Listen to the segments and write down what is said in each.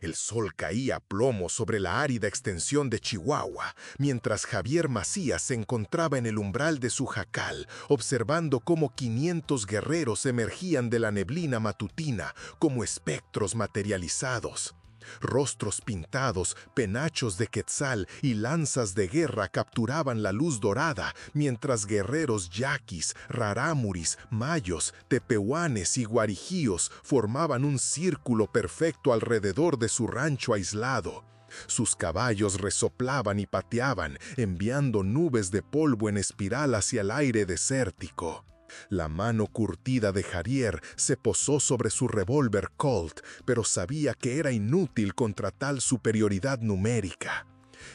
El sol caía a plomo sobre la árida extensión de Chihuahua, mientras Javier Macías se encontraba en el umbral de su jacal, observando cómo 500 guerreros emergían de la neblina matutina como espectros materializados. Rostros pintados, penachos de quetzal y lanzas de guerra capturaban la luz dorada, mientras guerreros yaquis, rarámuris, mayos, tepehuanes y guarijíos formaban un círculo perfecto alrededor de su rancho aislado. Sus caballos resoplaban y pateaban, enviando nubes de polvo en espiral hacia el aire desértico. La mano curtida de Javier se posó sobre su revólver Colt, pero sabía que era inútil contra tal superioridad numérica.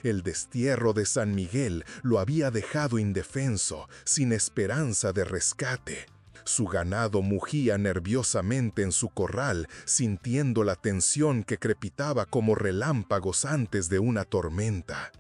El destierro de San Miguel lo había dejado indefenso, sin esperanza de rescate. Su ganado mugía nerviosamente en su corral, sintiendo la tensión que crepitaba como relámpagos antes de una tormenta.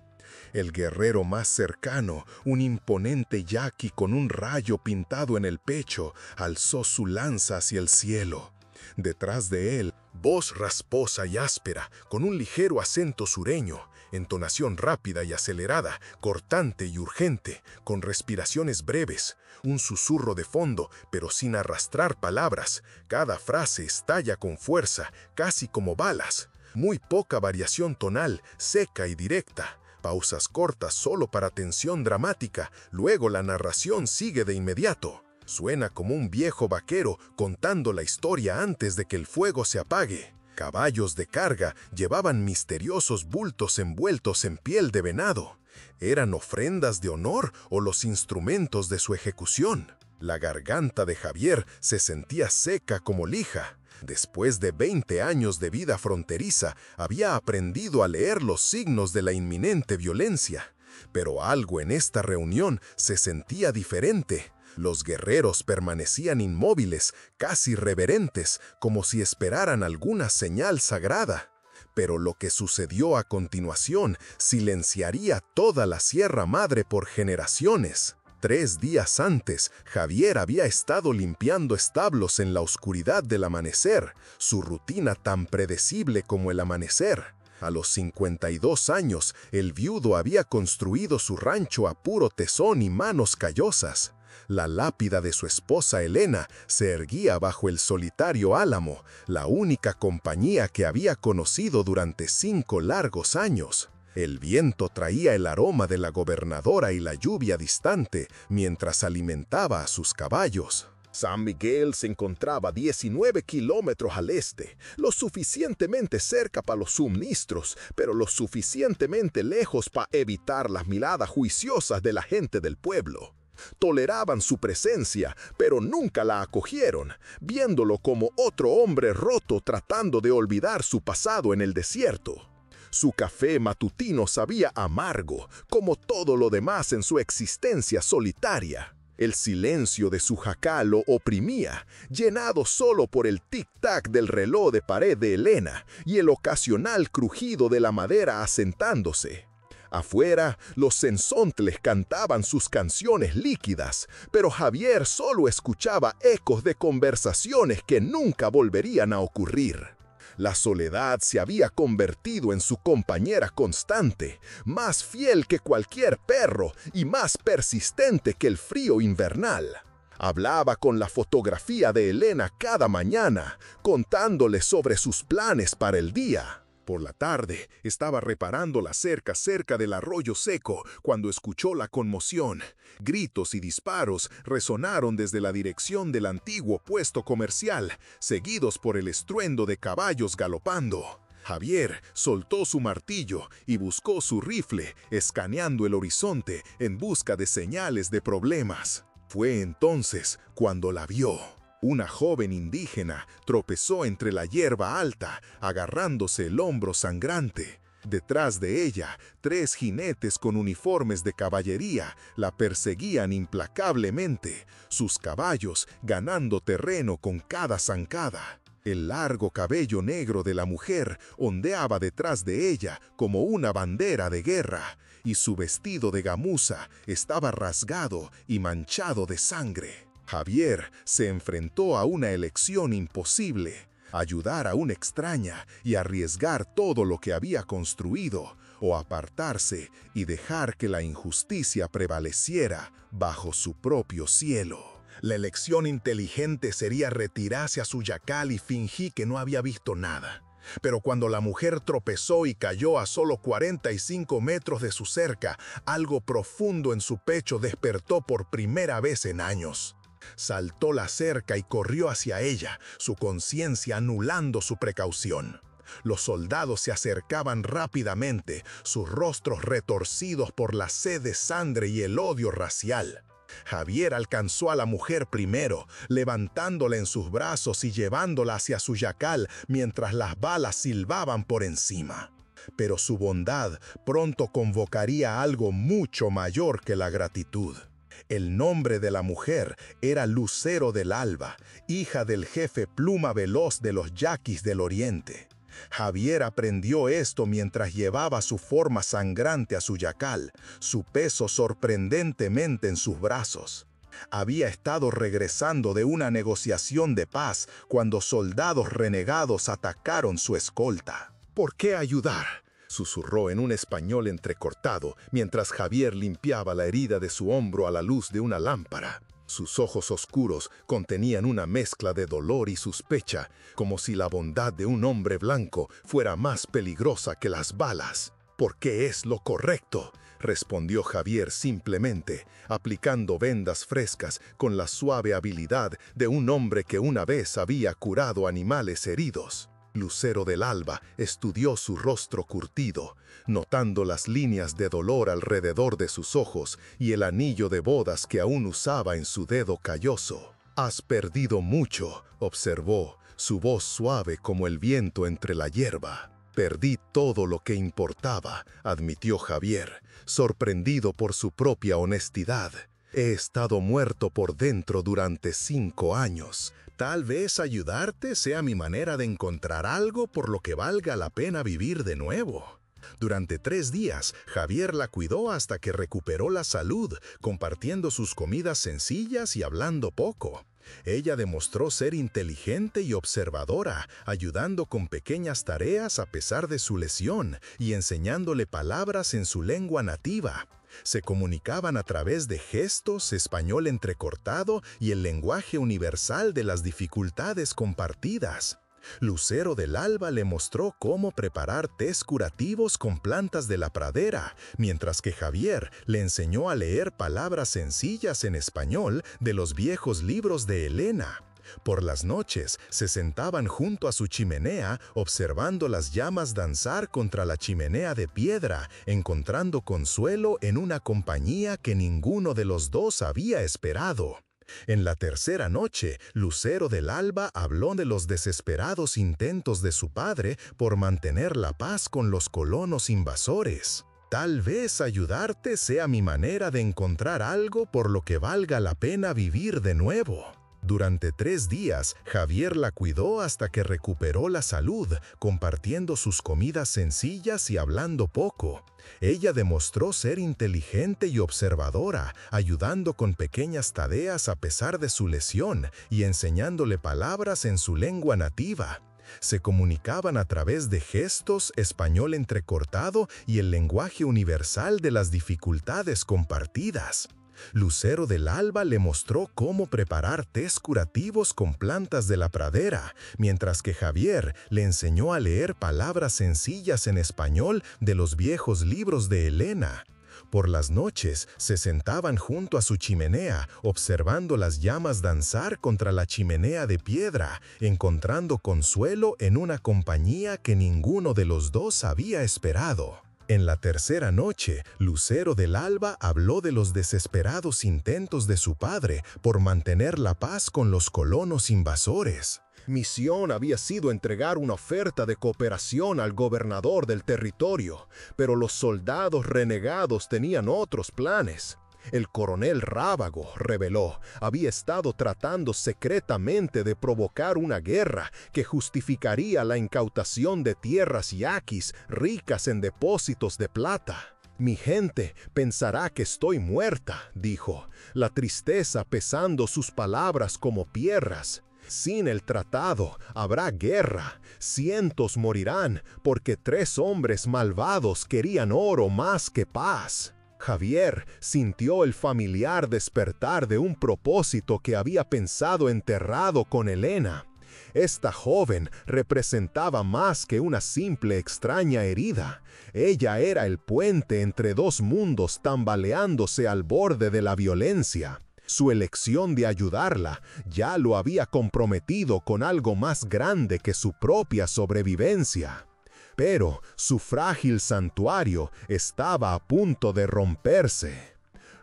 El guerrero más cercano, un imponente yaqui con un rayo pintado en el pecho, alzó su lanza hacia el cielo. Detrás de él, voz rasposa y áspera, con un ligero acento sureño, entonación rápida y acelerada, cortante y urgente, con respiraciones breves, un susurro de fondo, pero sin arrastrar palabras. Cada frase estalla con fuerza, casi como balas. Muy poca variación tonal, seca y directa. Pausas cortas solo para tensión dramática, luego la narración sigue de inmediato. Suena como un viejo vaquero contando la historia antes de que el fuego se apague. Caballos de carga llevaban misteriosos bultos envueltos en piel de venado. ¿Eran ofrendas de honor o los instrumentos de su ejecución? La garganta de Javier se sentía seca como lija. Después de 20 años de vida fronteriza, había aprendido a leer los signos de la inminente violencia. Pero algo en esta reunión se sentía diferente. Los guerreros permanecían inmóviles, casi reverentes, como si esperaran alguna señal sagrada. Pero lo que sucedió a continuación silenciaría toda la Sierra Madre por generaciones. 3 días antes, Javier había estado limpiando establos en la oscuridad del amanecer, su rutina tan predecible como el amanecer. A los 52 años, el viudo había construido su rancho a puro tesón y manos callosas. La lápida de su esposa Elena se erguía bajo el solitario álamo, la única compañía que había conocido durante 5 largos años. El viento traía el aroma de la gobernadora y la lluvia distante mientras alimentaba a sus caballos. San Miguel se encontraba 19 kilómetros al este, lo suficientemente cerca para los suministros, pero lo suficientemente lejos para evitar las miradas juiciosas de la gente del pueblo. Toleraban su presencia, pero nunca la acogieron, viéndolo como otro hombre roto tratando de olvidar su pasado en el desierto. Su café matutino sabía amargo, como todo lo demás en su existencia solitaria. El silencio de su jacal lo oprimía, llenado solo por el tic-tac del reloj de pared de Elena y el ocasional crujido de la madera asentándose. Afuera, los sensontles cantaban sus canciones líquidas, pero Javier solo escuchaba ecos de conversaciones que nunca volverían a ocurrir. La soledad se había convertido en su compañera constante, más fiel que cualquier perro y más persistente que el frío invernal. Hablaba con la fotografía de Elena cada mañana, contándole sobre sus planes para el día. Por la tarde, estaba reparando la cerca cerca del arroyo seco cuando escuchó la conmoción. Gritos y disparos resonaron desde la dirección del antiguo puesto comercial, seguidos por el estruendo de caballos galopando. Javier soltó su martillo y buscó su rifle, escaneando el horizonte en busca de señales de problemas. Fue entonces cuando la vio. Una joven indígena tropezó entre la hierba alta, agarrándose el hombro sangrante. Detrás de ella, 3 jinetes con uniformes de caballería la perseguían implacablemente, sus caballos ganando terreno con cada zancada. El largo cabello negro de la mujer ondeaba detrás de ella como una bandera de guerra, y su vestido de gamuza estaba rasgado y manchado de sangre. Javier se enfrentó a una elección imposible: ayudar a una extraña y arriesgar todo lo que había construido, o apartarse y dejar que la injusticia prevaleciera bajo su propio cielo. La elección inteligente sería retirarse a su yacal y fingir que no había visto nada. Pero cuando la mujer tropezó y cayó a solo 45 metros de su cerca, algo profundo en su pecho despertó por primera vez en años. Saltó la cerca y corrió hacia ella, su conciencia anulando su precaución. Los soldados se acercaban rápidamente, sus rostros retorcidos por la sed de sangre y el odio racial. Javier alcanzó a la mujer primero, levantándola en sus brazos y llevándola hacia su yacal mientras las balas silbaban por encima. Pero su bondad pronto convocaría algo mucho mayor que la gratitud. El nombre de la mujer era Lucero del Alba, hija del jefe Pluma Veloz de los Yaquis del Oriente. Javier aprendió esto mientras llevaba su forma sangrante a su yacal, su peso sorprendentemente en sus brazos. Había estado regresando de una negociación de paz cuando soldados renegados atacaron su escolta. ¿Por qué ayudar?, susurró en un español entrecortado mientras Javier limpiaba la herida de su hombro a la luz de una lámpara. Sus ojos oscuros contenían una mezcla de dolor y sospecha, como si la bondad de un hombre blanco fuera más peligrosa que las balas. «Porque es lo correcto», respondió Javier simplemente, aplicando vendas frescas con la suave habilidad de un hombre que una vez había curado animales heridos. Lucero del Alba estudió su rostro curtido, notando las líneas de dolor alrededor de sus ojos y el anillo de bodas que aún usaba en su dedo calloso. «Has perdido mucho», observó, su voz suave como el viento entre la hierba. «Perdí todo lo que importaba», admitió Javier, sorprendido por su propia honestidad. «He estado muerto por dentro durante 5 años. Tal vez ayudarte sea mi manera de encontrar algo por lo que valga la pena vivir de nuevo». Durante 3 días, Javier la cuidó hasta que recuperó la salud, compartiendo sus comidas sencillas y hablando poco. Ella demostró ser inteligente y observadora, ayudando con pequeñas tareas a pesar de su lesión y enseñándole palabras en su lengua nativa. Se comunicaban a través de gestos, español entrecortado y el lenguaje universal de las dificultades compartidas. Lucero del Alba le mostró cómo preparar tés curativos con plantas de la pradera, mientras que Javier le enseñó a leer palabras sencillas en español de los viejos libros de Elena. Por las noches se sentaban junto a su chimenea observando las llamas danzar contra la chimenea de piedra, encontrando consuelo en una compañía que ninguno de los dos había esperado. En la tercera noche, Lucero del Alba habló de los desesperados intentos de su padre por mantener la paz con los colonos invasores. «Tal vez ayudarte sea mi manera de encontrar algo por lo que valga la pena vivir de nuevo». Durante 3 días, Javier la cuidó hasta que recuperó la salud, compartiendo sus comidas sencillas y hablando poco. Ella demostró ser inteligente y observadora, ayudando con pequeñas tareas a pesar de su lesión y enseñándole palabras en su lengua nativa. Se comunicaban a través de gestos, español entrecortado y el lenguaje universal de las dificultades compartidas. Lucero del Alba le mostró cómo preparar tés curativos con plantas de la pradera, mientras que Javier le enseñó a leer palabras sencillas en español de los viejos libros de Elena. Por las noches se sentaban junto a su chimenea, observando las llamas danzar contra la chimenea de piedra, encontrando consuelo en una compañía que ninguno de los dos había esperado. En la tercera noche, Lucero del Alba habló de los desesperados intentos de su padre por mantener la paz con los colonos invasores. Misión había sido entregar una oferta de cooperación al gobernador del territorio, pero los soldados renegados tenían otros planes. El coronel Rábago, reveló, había estado tratando secretamente de provocar una guerra que justificaría la incautación de tierras yaquis ricas en depósitos de plata. «Mi gente pensará que estoy muerta», dijo, la tristeza pesando sus palabras como piedras. Sin el tratado habrá guerra, cientos morirán, porque 3 hombres malvados querían oro más que paz. Javier sintió el familiar despertar de un propósito que había pensado enterrado con Elena. Esta joven representaba más que una simple extraña herida. Ella era el puente entre 2 mundos tambaleándose al borde de la violencia. Su elección de ayudarla ya lo había comprometido con algo más grande que su propia sobrevivencia. Pero su frágil santuario estaba a punto de romperse.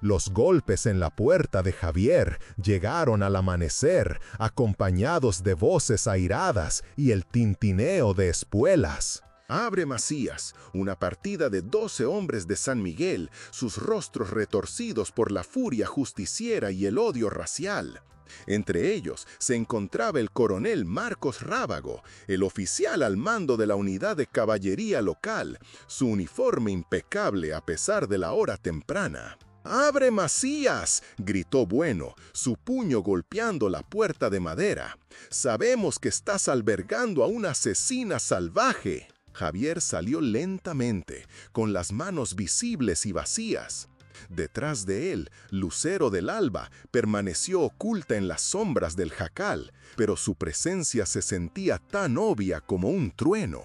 Los golpes en la puerta de Javier llegaron al amanecer, acompañados de voces airadas y el tintineo de espuelas. Abre Macías, una partida de 12 hombres de San Miguel, sus rostros retorcidos por la furia justiciera y el odio racial. Entre ellos se encontraba el coronel Marcos Rábago, el oficial al mando de la unidad de caballería local, su uniforme impecable a pesar de la hora temprana. «¡Abre, Macías!», gritó Bueno, su puño golpeando la puerta de madera. «Sabemos que estás albergando a una asesina salvaje». Javier salió lentamente, con las manos visibles y vacías. Detrás de él, Lucero del Alba permaneció oculta en las sombras del jacal, pero su presencia se sentía tan obvia como un trueno.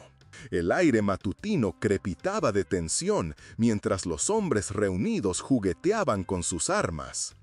El aire matutino crepitaba de tensión mientras los hombres reunidos jugueteaban con sus armas.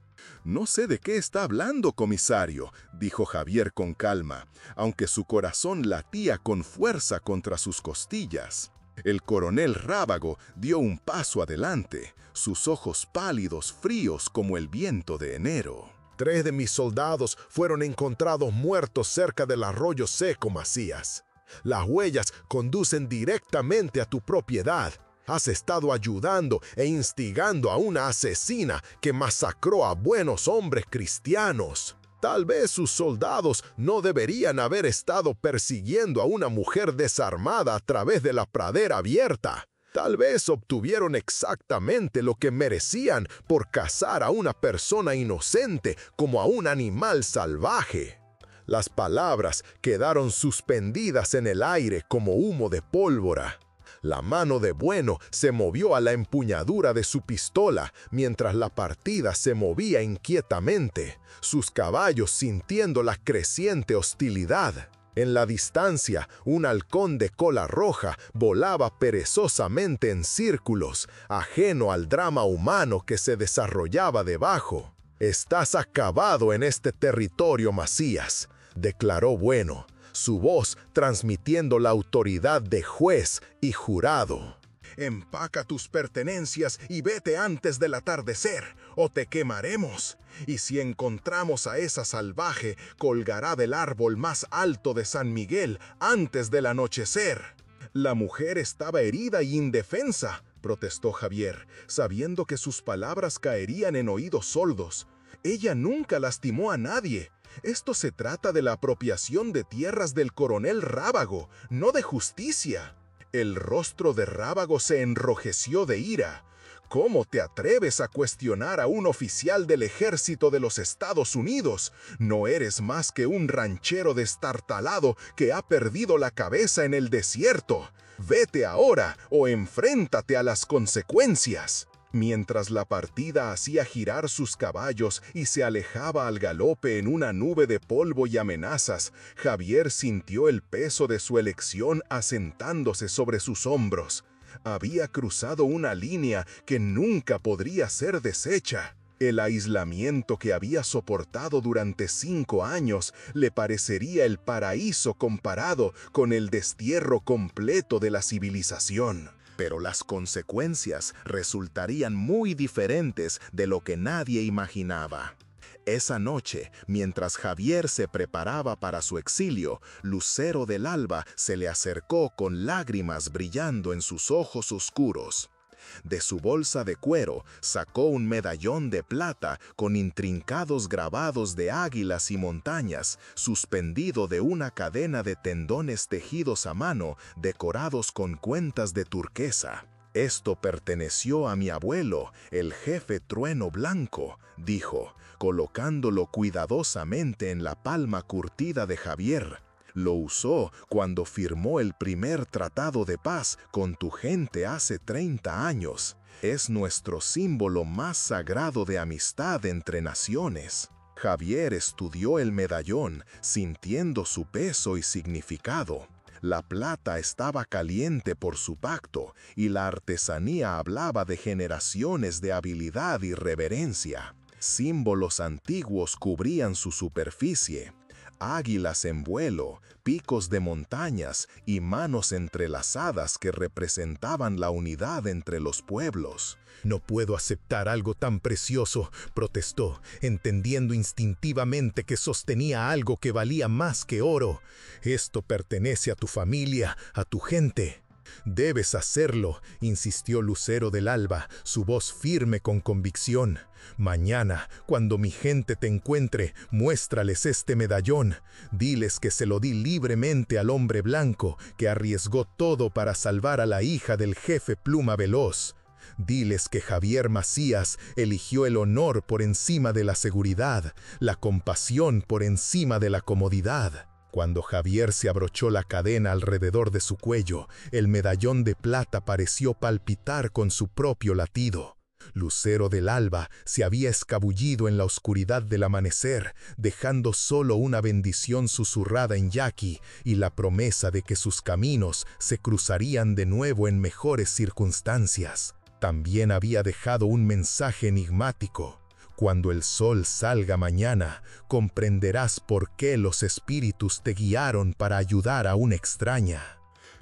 «No sé de qué está hablando, comisario», dijo Javier con calma, aunque su corazón latía con fuerza contra sus costillas. El coronel Rábago dio un paso adelante, sus ojos pálidos, fríos como el viento de enero. «3 de mis soldados fueron encontrados muertos cerca del arroyo seco, Macías. Las huellas conducen directamente a tu propiedad. Has estado ayudando e instigando a una asesina que masacró a buenos hombres cristianos. Tal vez sus soldados no deberían haber estado persiguiendo a una mujer desarmada a través de la pradera abierta. Tal vez obtuvieron exactamente lo que merecían por cazar a una persona inocente como a un animal salvaje». Las palabras quedaron suspendidas en el aire como humo de pólvora. La mano de Bueno se movió a la empuñadura de su pistola mientras la partida se movía inquietamente, sus caballos sintiendo la creciente hostilidad. En la distancia, un halcón de cola roja volaba perezosamente en círculos, ajeno al drama humano que se desarrollaba debajo. «Estás acabado en este territorio, Macías», declaró Bueno, su voz transmitiendo la autoridad de juez y jurado. «Empaca tus pertenencias y vete antes del atardecer, o te quemaremos. Y si encontramos a esa salvaje, colgará del árbol más alto de San Miguel antes del anochecer». «La mujer estaba herida y indefensa», protestó Javier, sabiendo que sus palabras caerían en oídos sordos. «Ella nunca lastimó a nadie. Esto se trata de la apropiación de tierras del coronel Rábago, no de justicia». El rostro de Rábago se enrojeció de ira. «¿Cómo te atreves a cuestionar a un oficial del ejército de los Estados Unidos? No eres más que un ranchero destartalado que ha perdido la cabeza en el desierto. Vete ahora o enfréntate a las consecuencias». Mientras la partida hacía girar sus caballos y se alejaba al galope en una nube de polvo y amenazas, Javier sintió el peso de su elección asentándose sobre sus hombros. Había cruzado una línea que nunca podría ser deshecha. El aislamiento que había soportado durante 5 años le parecería el paraíso comparado con el destierro completo de la civilización. Pero las consecuencias resultarían muy diferentes de lo que nadie imaginaba. Esa noche, mientras Javier se preparaba para su exilio, Lucero del Alba se le acercó con lágrimas brillando en sus ojos oscuros. De su bolsa de cuero sacó un medallón de plata con intrincados grabados de águilas y montañas, suspendido de una cadena de tendones tejidos a mano, decorados con cuentas de turquesa. «Esto perteneció a mi abuelo, el jefe Trueno Blanco», dijo, colocándolo cuidadosamente en la palma curtida de Javier. «Lo usó cuando firmó el primer tratado de paz con tu gente hace 30 años. Es nuestro símbolo más sagrado de amistad entre naciones». Javier estudió el medallón, sintiendo su peso y significado. La plata estaba caliente por su pacto, y la artesanía hablaba de generaciones de habilidad y reverencia. Símbolos antiguos cubrían su superficie. Águilas en vuelo, picos de montañas y manos entrelazadas que representaban la unidad entre los pueblos. «No puedo aceptar algo tan precioso», protestó, entendiendo instintivamente que sostenía algo que valía más que oro. «Esto pertenece a tu familia, a tu gente». «Debes hacerlo», insistió Lucero del Alba, su voz firme con convicción. «Mañana, cuando mi gente te encuentre, muéstrales este medallón. Diles que se lo di libremente al hombre blanco, que arriesgó todo para salvar a la hija del jefe Pluma Veloz. Diles que Javier Macías eligió el honor por encima de la seguridad, la compasión por encima de la comodidad». Cuando Javier se abrochó la cadena alrededor de su cuello, el medallón de plata pareció palpitar con su propio latido. Lucero del Alba se había escabullido en la oscuridad del amanecer, dejando solo una bendición susurrada en yaqui y la promesa de que sus caminos se cruzarían de nuevo en mejores circunstancias. También había dejado un mensaje enigmático: «Cuando el sol salga mañana, comprenderás por qué los espíritus te guiaron para ayudar a una extraña».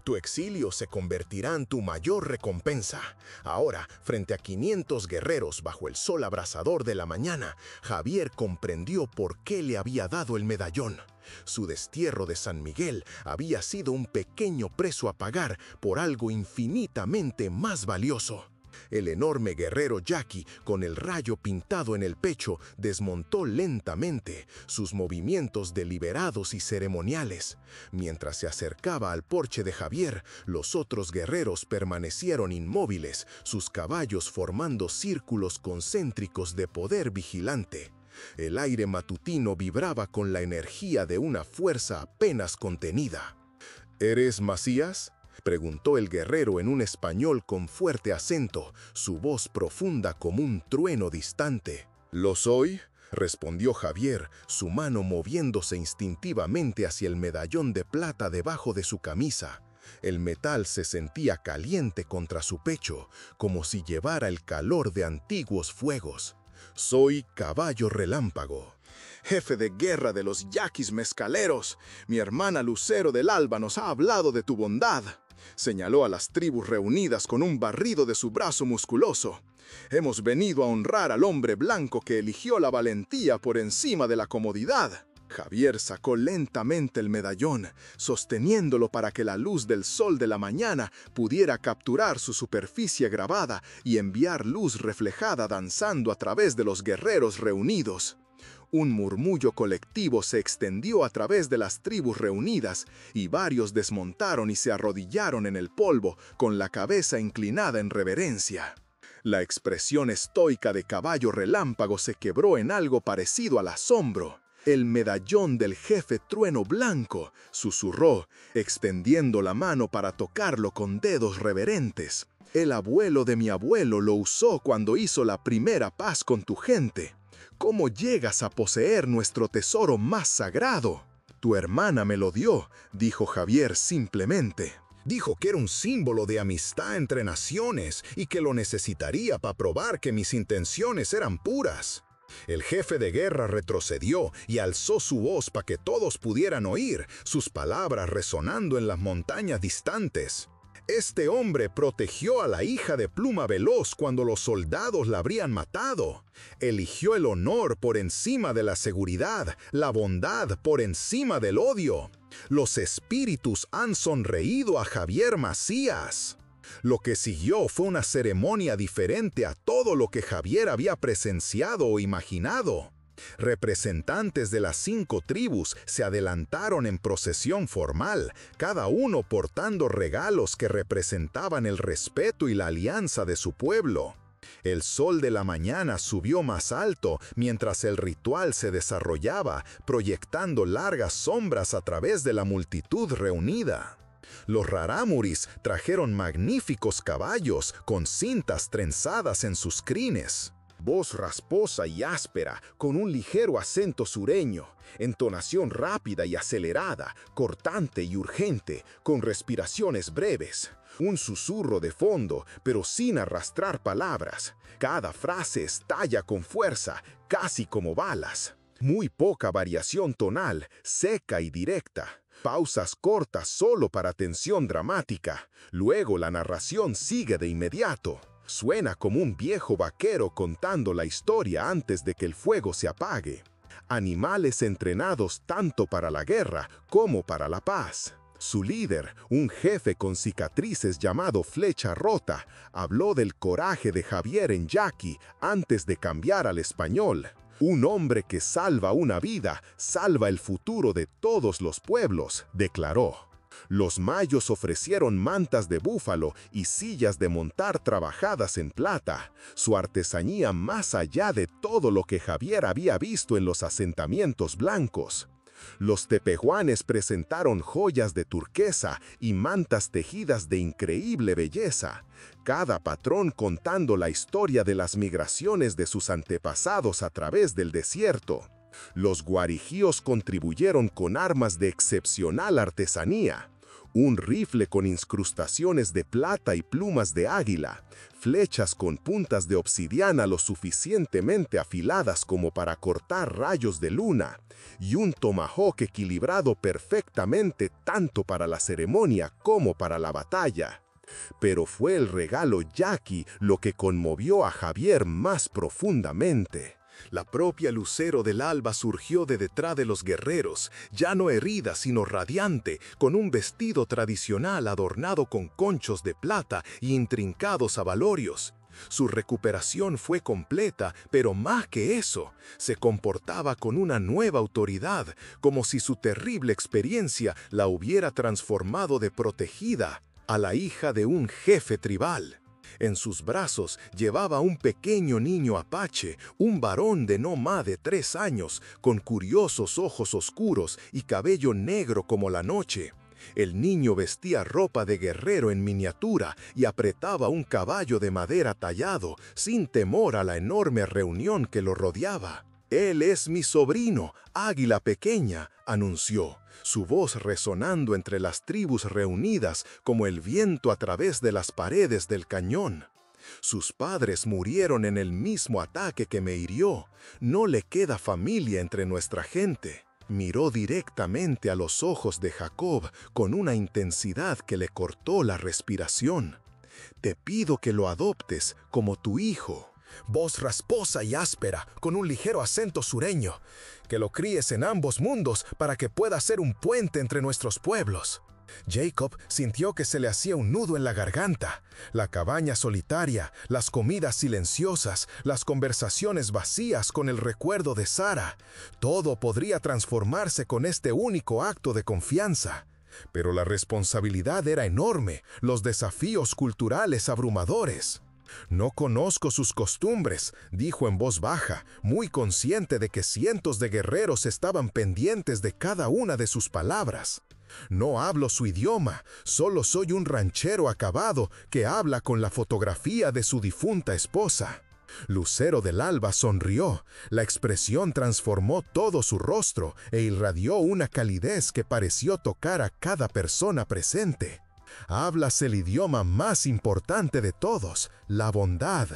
Tu exilio se convertirá en tu mayor recompensa. Ahora, frente a 500 guerreros bajo el sol abrasador de la mañana, Javier comprendió por qué le había dado el medallón. Su destierro de San Miguel había sido un pequeño precio a pagar por algo infinitamente más valioso. El enorme guerrero yaqui, con el rayo pintado en el pecho, desmontó lentamente, sus movimientos deliberados y ceremoniales. Mientras se acercaba al porche de Javier, los otros guerreros permanecieron inmóviles, sus caballos formando círculos concéntricos de poder vigilante. El aire matutino vibraba con la energía de una fuerza apenas contenida. «¿Eres Macías?», preguntó el guerrero en un español con fuerte acento, su voz profunda como un trueno distante. «Lo soy», respondió Javier, su mano moviéndose instintivamente hacia el medallón de plata debajo de su camisa. El metal se sentía caliente contra su pecho, como si llevara el calor de antiguos fuegos. «Soy Caballo Relámpago, jefe de guerra de los yaquis mezcaleros. Mi hermana Lucero del Alba nos ha hablado de tu bondad», señaló a las tribus reunidas con un barrido de su brazo musculoso. «Hemos venido a honrar al hombre blanco que eligió la valentía por encima de la comodidad». Javier sacó lentamente el medallón, sosteniéndolo para que la luz del sol de la mañana pudiera capturar su superficie grabada y enviar luz reflejada danzando a través de los guerreros reunidos. Un murmullo colectivo se extendió a través de las tribus reunidas, y varios desmontaron y se arrodillaron en el polvo con la cabeza inclinada en reverencia. La expresión estoica de Caballo Relámpago se quebró en algo parecido al asombro. «El medallón del jefe Trueno Blanco», susurró, extendiendo la mano para tocarlo con dedos reverentes. «El abuelo de mi abuelo lo usó cuando hizo la primera paz con tu gente. ¿Cómo llegas a poseer nuestro tesoro más sagrado?» «Tu hermana me lo dio», dijo Javier simplemente. «Dijo que era un símbolo de amistad entre naciones y que lo necesitaría para probar que mis intenciones eran puras». El jefe de guerra retrocedió y alzó su voz para que todos pudieran oír, sus palabras resonando en las montañas distantes. «Este hombre protegió a la hija de Pluma Veloz cuando los soldados la habrían matado. Eligió el honor por encima de la seguridad, la bondad por encima del odio. Los espíritus han sonreído a Javier Macías». Lo que siguió fue una ceremonia diferente a todo lo que Javier había presenciado o imaginado. Representantes de las 5 tribus se adelantaron en procesión formal, cada uno portando regalos que representaban el respeto y la alianza de su pueblo. El sol de la mañana subió más alto mientras el ritual se desarrollaba, proyectando largas sombras a través de la multitud reunida. Los rarámuris trajeron magníficos caballos con cintas trenzadas en sus crines. Voz rasposa y áspera, con un ligero acento sureño, entonación rápida y acelerada, cortante y urgente, con respiraciones breves. Un susurro de fondo, pero sin arrastrar palabras. Cada frase estalla con fuerza, casi como balas. Muy poca variación tonal, seca y directa. Pausas cortas solo para tensión dramática. Luego la narración sigue de inmediato. Suena como un viejo vaquero contando la historia antes de que el fuego se apague. Animales entrenados tanto para la guerra como para la paz. Su líder, un jefe con cicatrices llamado Flecha Rota, habló del coraje de Javier en yaqui antes de cambiar al español. Un hombre que salva una vida, salva el futuro de todos los pueblos, declaró. Los mayos ofrecieron mantas de búfalo y sillas de montar trabajadas en plata, su artesanía más allá de todo lo que Javier había visto en los asentamientos blancos. Los tepehuanes presentaron joyas de turquesa y mantas tejidas de increíble belleza, cada patrón contando la historia de las migraciones de sus antepasados a través del desierto. Los guarijíos contribuyeron con armas de excepcional artesanía, un rifle con incrustaciones de plata y plumas de águila, flechas con puntas de obsidiana lo suficientemente afiladas como para cortar rayos de luna, y un tomahawk equilibrado perfectamente tanto para la ceremonia como para la batalla. Pero fue el regalo yaqui lo que conmovió a Javier más profundamente. La propia Lucero del Alba surgió de detrás de los guerreros, ya no herida sino radiante, con un vestido tradicional adornado con conchos de plata y intrincados abalorios. Su recuperación fue completa, pero más que eso, se comportaba con una nueva autoridad, como si su terrible experiencia la hubiera transformado de protegida a la hija de un jefe tribal. En sus brazos llevaba un pequeño niño apache, un varón de no más de 3 años, con curiosos ojos oscuros y cabello negro como la noche. El niño vestía ropa de guerrero en miniatura y apretaba un caballo de madera tallado, sin temor a la enorme reunión que lo rodeaba. «Él es mi sobrino, Águila Pequeña», anunció, su voz resonando entre las tribus reunidas como el viento a través de las paredes del cañón. «Sus padres murieron en el mismo ataque que me hirió. No le queda familia entre nuestra gente». Miró directamente a los ojos de Jacob con una intensidad que le cortó la respiración. «Te pido que lo adoptes como tu hijo». Voz rasposa y áspera, con un ligero acento sureño. «Que lo críes en ambos mundos para que pueda ser un puente entre nuestros pueblos». Jacob sintió que se le hacía un nudo en la garganta. La cabaña solitaria, las comidas silenciosas, las conversaciones vacías con el recuerdo de Sara. Todo podría transformarse con este único acto de confianza. Pero la responsabilidad era enorme, los desafíos culturales abrumadores. «No conozco sus costumbres», dijo en voz baja, muy consciente de que cientos de guerreros estaban pendientes de cada una de sus palabras. «No hablo su idioma, solo soy un ranchero acabado que habla con la fotografía de su difunta esposa». Lucero del Alba sonrió, la expresión transformó todo su rostro e irradió una calidez que pareció tocar a cada persona presente. «Hablas el idioma más importante de todos, la bondad.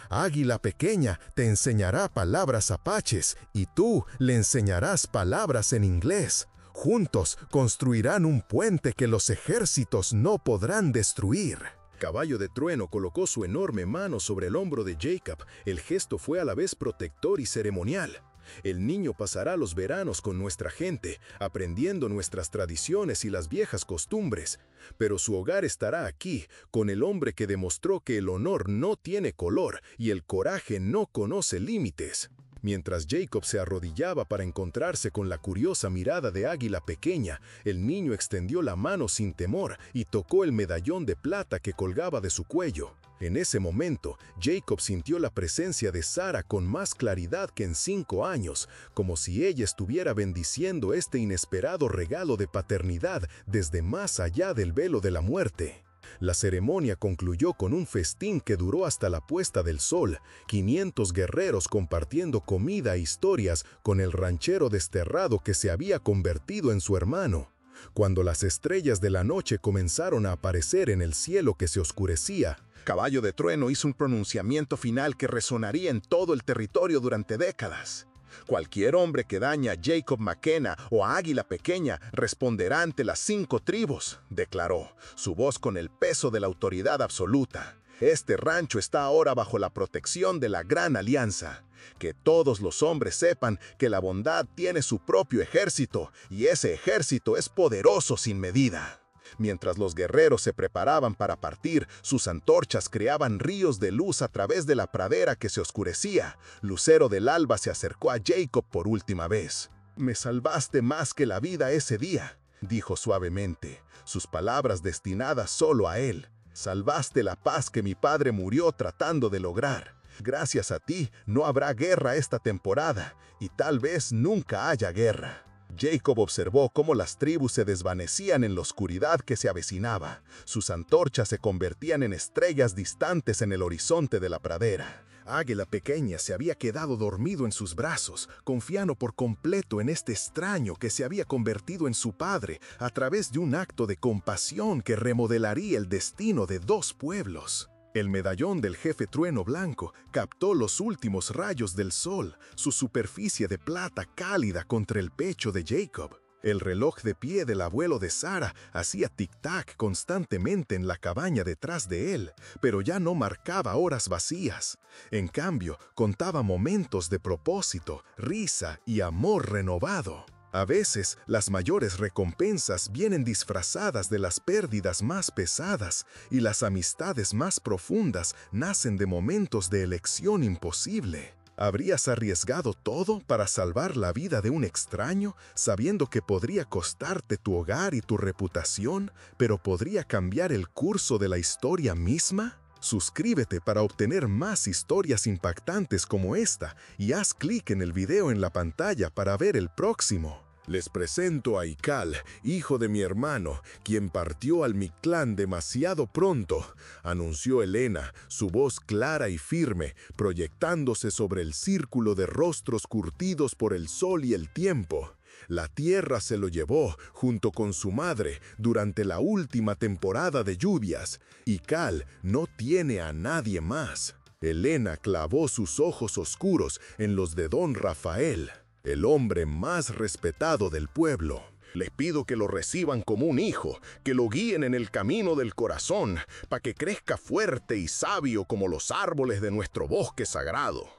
Águila Pequeña te enseñará palabras apaches y tú le enseñarás palabras en inglés. Juntos construirán un puente que los ejércitos no podrán destruir». Caballo de Trueno colocó su enorme mano sobre el hombro de Jacob. El gesto fue a la vez protector y ceremonial. «El niño pasará los veranos con nuestra gente, aprendiendo nuestras tradiciones y las viejas costumbres. Pero su hogar estará aquí, con el hombre que demostró que el honor no tiene color y el coraje no conoce límites». Mientras Jacob se arrodillaba para encontrarse con la curiosa mirada de Águila Pequeña, el niño extendió la mano sin temor y tocó el medallón de plata que colgaba de su cuello. En ese momento, Jacob sintió la presencia de Sara con más claridad que en 5 años, como si ella estuviera bendiciendo este inesperado regalo de paternidad desde más allá del velo de la muerte. La ceremonia concluyó con un festín que duró hasta la puesta del sol, 500 guerreros compartiendo comida e historias con el ranchero desterrado que se había convertido en su hermano. Cuando las estrellas de la noche comenzaron a aparecer en el cielo que se oscurecía, Caballo de Trueno hizo un pronunciamiento final que resonaría en todo el territorio durante décadas. Cualquier hombre que daña a Jacob McKenna o a Águila Pequeña responderá ante las 5 tribus, declaró, su voz con el peso de la autoridad absoluta. Este rancho está ahora bajo la protección de la Gran Alianza. Que todos los hombres sepan que la bondad tiene su propio ejército, y ese ejército es poderoso sin medida. Mientras los guerreros se preparaban para partir, sus antorchas creaban ríos de luz a través de la pradera que se oscurecía. Lucero del alba se acercó a Jacob por última vez. «Me salvaste más que la vida ese día», dijo suavemente, sus palabras destinadas solo a él. «Salvaste la paz que mi padre murió tratando de lograr. Gracias a ti no habrá guerra esta temporada, y tal vez nunca haya guerra». Jacob observó cómo las tribus se desvanecían en la oscuridad que se avecinaba. Sus antorchas se convertían en estrellas distantes en el horizonte de la pradera. Águila Pequeña se había quedado dormido en sus brazos, confiando por completo en este extraño que se había convertido en su padre a través de un acto de compasión que remodelaría el destino de 2 pueblos. El medallón del jefe Trueno Blanco captó los últimos rayos del sol, su superficie de plata cálida contra el pecho de Jacob. El reloj de pie del abuelo de Sara hacía tic-tac constantemente en la cabaña detrás de él, pero ya no marcaba horas vacías. En cambio, contaba momentos de propósito, risa y amor renovado. A veces, las mayores recompensas vienen disfrazadas de las pérdidas más pesadas, y las amistades más profundas nacen de momentos de elección imposible. ¿Habrías arriesgado todo para salvar la vida de un extraño, sabiendo que podría costarte tu hogar y tu reputación, pero podría cambiar el curso de la historia misma? Suscríbete para obtener más historias impactantes como esta y haz clic en el video en la pantalla para ver el próximo. Les presento a Ical, hijo de mi hermano, quien partió al Mictlán demasiado pronto, anunció Helena, su voz clara y firme, proyectándose sobre el círculo de rostros curtidos por el sol y el tiempo. La tierra se lo llevó, junto con su madre, durante la última temporada de lluvias. Ical no tiene a nadie más. Helena clavó sus ojos oscuros en los de don Rafael, el hombre más respetado del pueblo. Les pido que lo reciban como un hijo, que lo guíen en el camino del corazón, para que crezca fuerte y sabio como los árboles de nuestro bosque sagrado.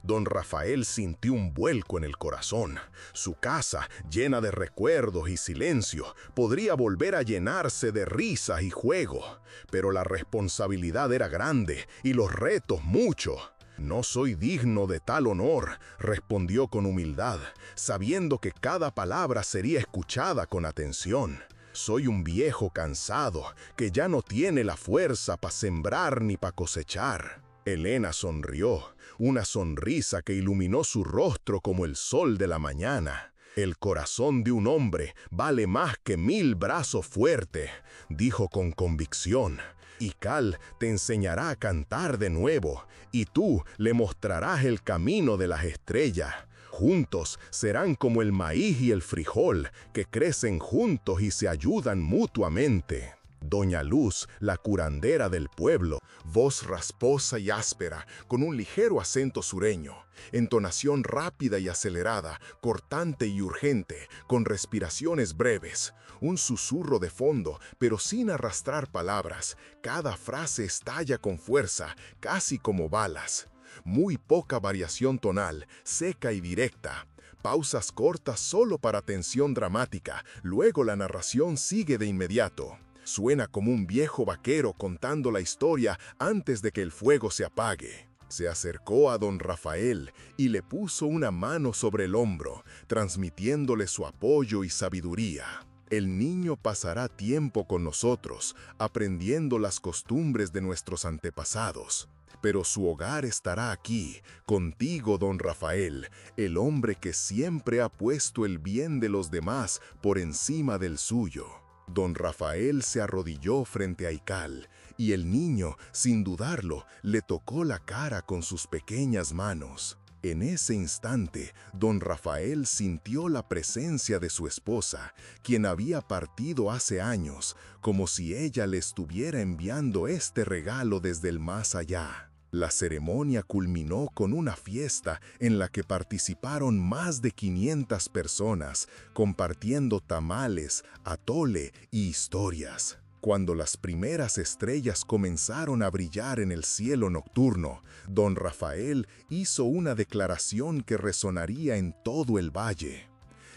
Don Rafael sintió un vuelco en el corazón. Su casa, llena de recuerdos y silencio, podría volver a llenarse de risas y juego, pero la responsabilidad era grande y los retos muchos. «No soy digno de tal honor», respondió con humildad, sabiendo que cada palabra sería escuchada con atención. «Soy un viejo cansado, que ya no tiene la fuerza para sembrar ni para cosechar». Helena sonrió, una sonrisa que iluminó su rostro como el sol de la mañana. «El corazón de un hombre vale más que 1000 brazos fuertes», dijo con convicción. «Ical te enseñará a cantar de nuevo, y tú le mostrarás el camino de las estrellas. Juntos serán como el maíz y el frijol, que crecen juntos y se ayudan mutuamente». Doña Luz, la curandera del pueblo, voz rasposa y áspera, con un ligero acento sureño, entonación rápida y acelerada, cortante y urgente, con respiraciones breves, un susurro de fondo, pero sin arrastrar palabras. Cada frase estalla con fuerza, casi como balas. Muy poca variación tonal, seca y directa. Pausas cortas solo para tensión dramática, luego la narración sigue de inmediato. Suena como un viejo vaquero contando la historia antes de que el fuego se apague. Se acercó a don Rafael y le puso una mano sobre el hombro, transmitiéndole su apoyo y sabiduría. El niño pasará tiempo con nosotros, aprendiendo las costumbres de nuestros antepasados. Pero su hogar estará aquí, contigo, don Rafael, el hombre que siempre ha puesto el bien de los demás por encima del suyo. Don Rafael se arrodilló frente a Ikal, y el niño, sin dudarlo, le tocó la cara con sus pequeñas manos. En ese instante, don Rafael sintió la presencia de su esposa, quien había partido hace años, como si ella le estuviera enviando este regalo desde el más allá. La ceremonia culminó con una fiesta en la que participaron más de 500 personas, compartiendo tamales, atole y historias. Cuando las primeras estrellas comenzaron a brillar en el cielo nocturno, don Rafael hizo una declaración que resonaría en todo el valle.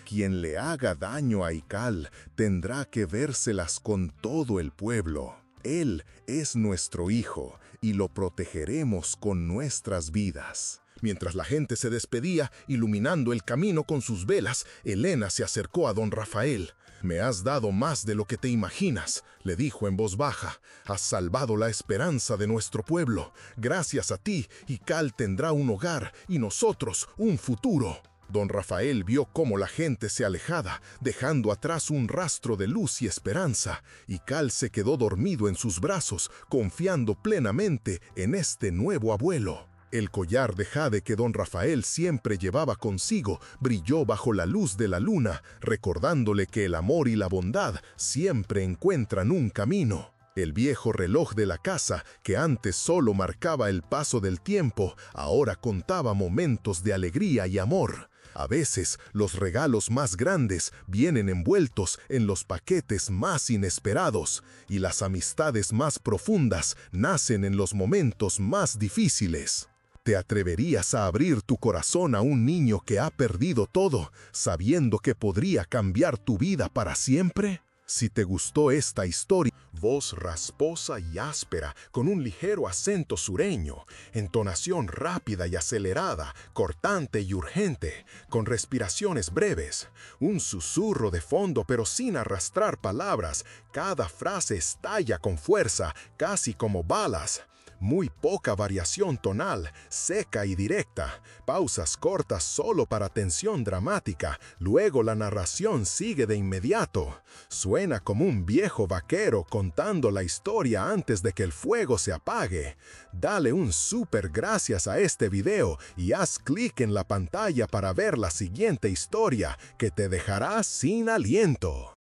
Quien le haga daño a Ikal tendrá que vérselas con todo el pueblo. Él es nuestro hijo y lo protegeremos con nuestras vidas. Mientras la gente se despedía, iluminando el camino con sus velas, Elena se acercó a don Rafael. «Me has dado más de lo que te imaginas», le dijo en voz baja. «Has salvado la esperanza de nuestro pueblo. Gracias a ti, Ikal tendrá un hogar y nosotros un futuro». Don Rafael vio cómo la gente se alejaba, dejando atrás un rastro de luz y esperanza. Ikal se quedó dormido en sus brazos, confiando plenamente en este nuevo abuelo. El collar de jade que don Rafael siempre llevaba consigo brilló bajo la luz de la luna, recordándole que el amor y la bondad siempre encuentran un camino. El viejo reloj de la casa, que antes solo marcaba el paso del tiempo, ahora contaba momentos de alegría y amor. A veces, los regalos más grandes vienen envueltos en los paquetes más inesperados, y las amistades más profundas nacen en los momentos más difíciles. ¿Te atreverías a abrir tu corazón a un niño que ha perdido todo, sabiendo que podría cambiar tu vida para siempre? Si te gustó esta historia, voz rasposa y áspera, con un ligero acento sureño, entonación rápida y acelerada, cortante y urgente, con respiraciones breves, un susurro de fondo pero sin arrastrar palabras, cada frase estalla con fuerza, casi como balas. Muy poca variación tonal, seca y directa, pausas cortas solo para tensión dramática, luego la narración sigue de inmediato. Suena como un viejo vaquero contando la historia antes de que el fuego se apague. Dale un súper gracias a este video y haz clic en la pantalla para ver la siguiente historia que te dejará sin aliento.